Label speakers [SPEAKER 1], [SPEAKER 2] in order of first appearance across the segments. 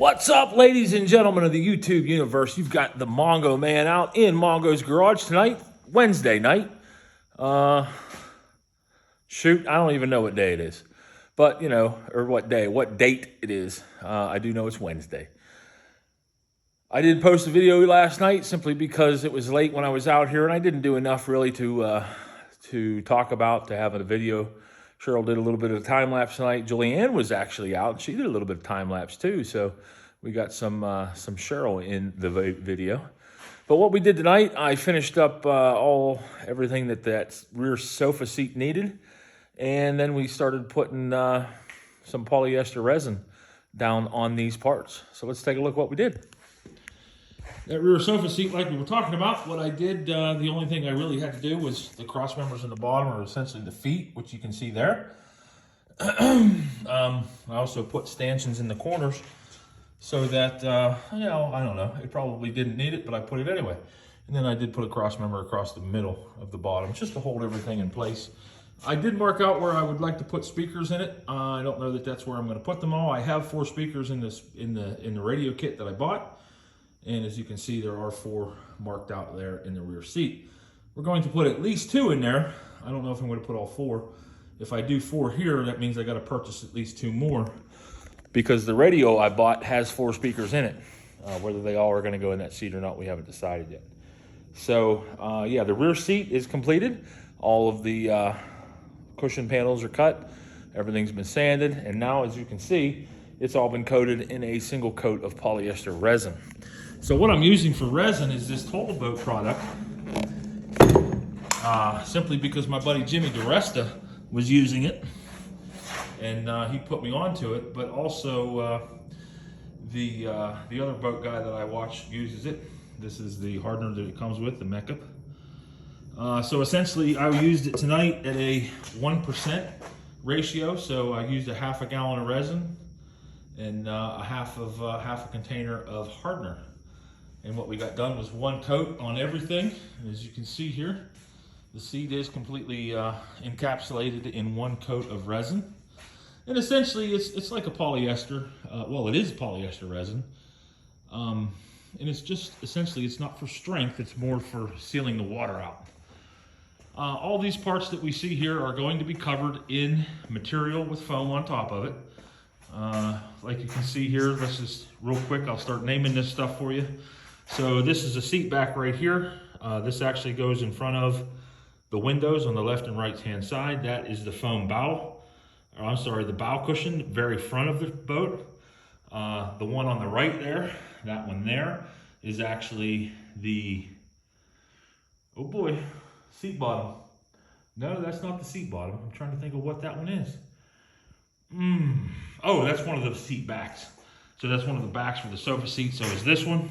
[SPEAKER 1] What's up, ladies and gentlemen of the YouTube universe? You've got the Mongo Man out in Mongo's garage tonight, Wednesday night. Shoot, I don't even know what day it is. But, you know, or what date it is. I do know it's Wednesday. I did post a video last night simply because it was late when I was out here, and I didn't do enough really to talk about, to have a video. Cheryl did a little bit of time lapse tonight. Julianne was actually out, and she did a little bit of time lapse too. So we got some Cheryl in the video. But what we did tonight, I finished up everything that rear sofa seat needed, and then we started putting some polyester resin down on these parts. So let's take a look at what we did. That rear sofa seat, like we were talking about, what I did, the only thing I really had to do was the cross members in the bottom are essentially the feet, which you can see there. I also put stanchions in the corners so that, you know, I don't know, it probably didn't need it, but I put it anyway. And then I did put a cross member across the middle of the bottom just to hold everything in place. I did mark out where I would like to put speakers in it. I don't know that that's where I'm going to put them all. I have 4 speakers in the radio kit that I bought. And as you can see, there are 4 marked out there in the rear seat. We're going to put at least 2 in there. I don't know if I'm going to put all 4. If I do 4 here, that means I got to purchase at least 2 more, because the radio I bought has 4 speakers in it. Whether they all are going to go in that seat or not, we haven't decided yet. So yeah, the rear seat is completed. All of the cushion panels are cut. Everything's been sanded. And now, as you can see, it's all been coated in a single coat of polyester resin. So what I'm using for resin is this Total Boat product, simply because my buddy Jimmy DeResta was using it, and he put me onto it. But also the other boat guy that I watch uses it. This is the hardener that it comes with, the hiccup. So essentially, I used it tonight at a 1% ratio. So I used a half a gallon of resin and half a container of hardener. And what we got done was 1 coat on everything. And as you can see here, the seat is completely encapsulated in 1 coat of resin. And essentially, it's like a polyester. Well, it is polyester resin. And it's just, essentially, it's not for strength. It's more for sealing the water out. All these parts that we see here are going to be covered in material with foam on top of it. Like you can see here, let's just real quick, I'll start naming this stuff for you. So this is a seat back right here. This actually goes in front of the windows on the left and right hand side. That is the foam bow, or I'm sorry, the bow cushion, very front of the boat. The one on the right there, that one there, is actually the, oh boy, seat bottom. No, that's not the seat bottom. I'm trying to think of what that one is. Oh, that's one of the seat backs. So that's one of the backs for the sofa seat. So is this one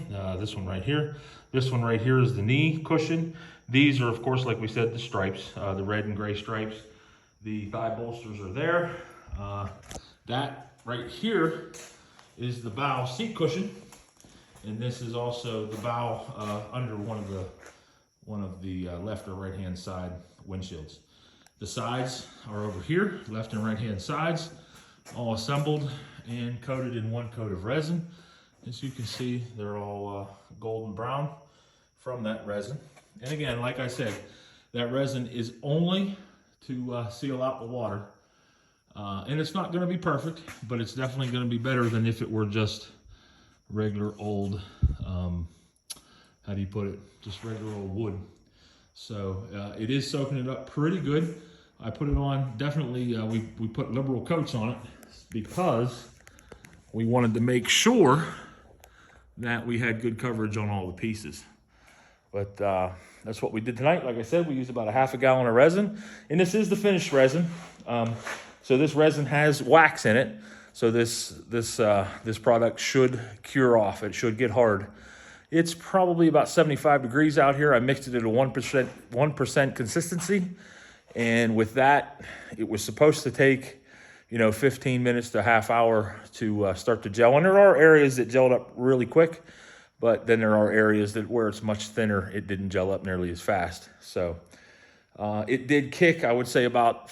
[SPEAKER 1] right here. This one right here is the knee cushion. These are, of course, like we said, the stripes, the red and gray stripes. The thigh bolsters are there. That right here is the bow seat cushion. And this is also the bow under one of the left or right hand side windshields. The sides are over here, left and right hand sides, all assembled and coated in 1 coat of resin. As you can see, they're all golden brown from that resin. And again, like I said, that resin is only to seal out the water. And it's not going to be perfect, but it's definitely going to be better than if it were just regular old, how do you put it? Just regular old wood. So it is soaking it up pretty good. I put it on, definitely, we put liberal coats on it because we wanted to make sure that we had good coverage on all the pieces. But that's what we did tonight. Like I said, we used about a half a gallon of resin, and this is the finished resin. So this resin has wax in it. So this product should cure off. It should get hard. It's probably about 75 degrees out here. I mixed it at a 1% consistency. And with that, it was supposed to take, you know, 15 minutes to a half hour to start to gel. And there are areas that gelled up really quick, but then there are areas that where it's much thinner, it didn't gel up nearly as fast. So it did kick, I would say about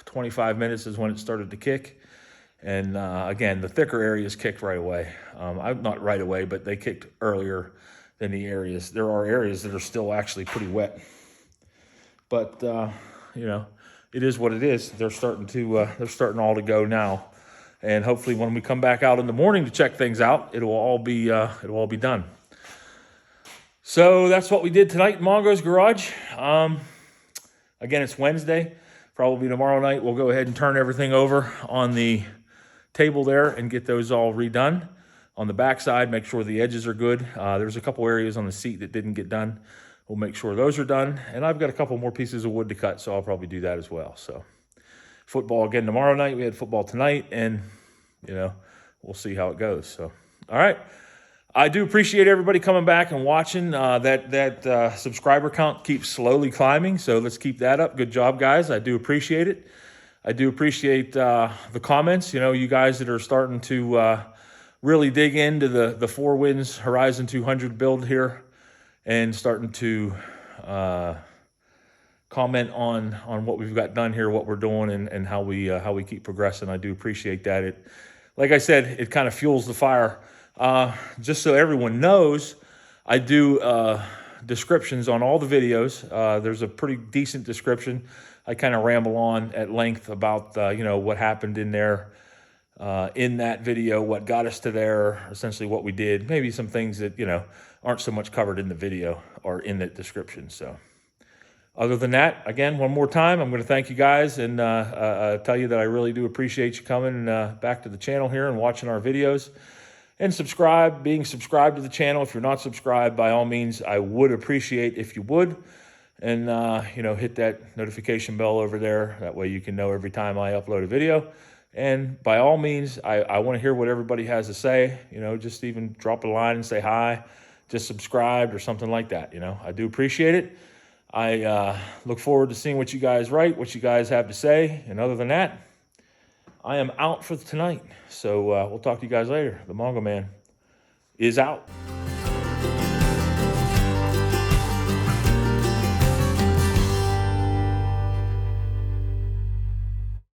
[SPEAKER 1] 25 minutes is when it started to kick. And again, the thicker areas kicked right away. Not right away, but they kicked earlier than the areas. There are areas that are still actually pretty wet. But, you know, it is what it is. They're starting all to go now. And hopefully when we come back out in the morning to check things out, it'll all be done. So that's what we did tonight in Mongo's garage. Again, it's Wednesday. Probably tomorrow night we'll go ahead and turn everything over on the table there and get those all redone. On the back side, make sure the edges are good. There's a couple areas on the seat that didn't get done. We'll make sure those are done. And I've got a couple more pieces of wood to cut, so I'll probably do that as well. So football again tomorrow night. We had football tonight, and, you know, we'll see how it goes. So, all right. I do appreciate everybody coming back and watching. That subscriber count keeps slowly climbing, so let's keep that up. Good job, guys. I do appreciate it. I do appreciate the comments. You know, you guys that are starting to really dig into the Four Winds Horizon 200 build here and starting to comment on what we've got done here, what we're doing, and how we keep progressing. I do appreciate that. It, like I said, it kind of fuels the fire. Just so everyone knows, I do descriptions on all the videos. There's a pretty decent description. I kind of ramble on at length about you know, what happened in there in that video, what got us to there, essentially what we did, maybe some things that, you know, aren't so much covered in the video or in the description. So other than that, again, one more time, I'm going to thank you guys and tell you that I really do appreciate you coming back to the channel here and watching our videos. And being subscribed to the channel. If you're not subscribed, by all means, I would appreciate if you would. And, you know, hit that notification bell over there. That way you can know every time I upload a video. And by all means, I want to hear what everybody has to say. You know, just even drop a line and say hi. Just subscribe or something like that. You know, I do appreciate it. I look forward to seeing what you guys write, what you guys have to say. And other than that, I am out for tonight. So we'll talk to you guys later. The Mongo Man is out.